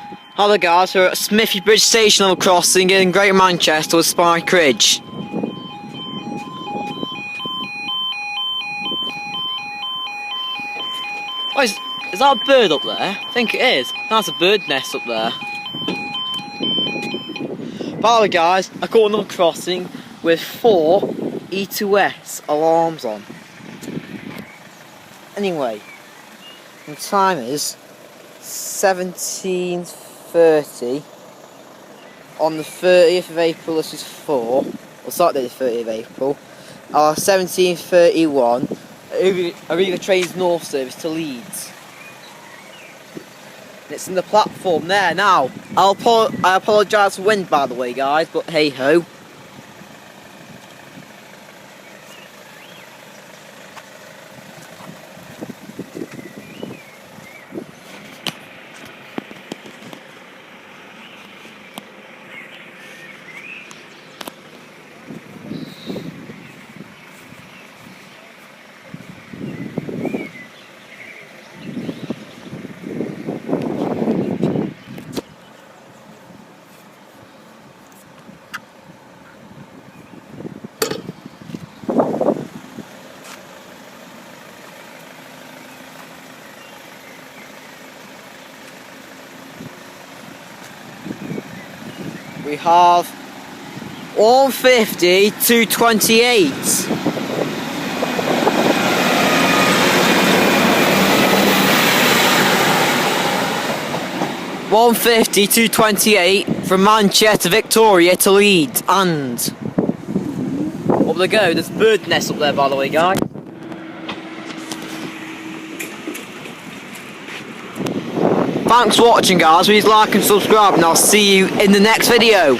Hello guys, we're at Smithybridge station level crossing in Greater Manchester with Smithybridge. Oh, is that a bird up there? I think it is. That's a bird nest up there. By the way guys, I got another crossing with 4 E2S alarms on. Anyway, the time is 17:30 on the 30th of April. This is 4, or Saturday the 30th of April. 17:31. Arriva trains North service to Leeds. And it's in the platform there now. I apologise for wind, by the way, guys, but hey ho. We have 150 to 28. From Manchester, Victoria to Leeds, and up they go. There's a bird nest up there, by the way, guys. Thanks for watching, guys. Please like and subscribe, and I'll see you in the next video.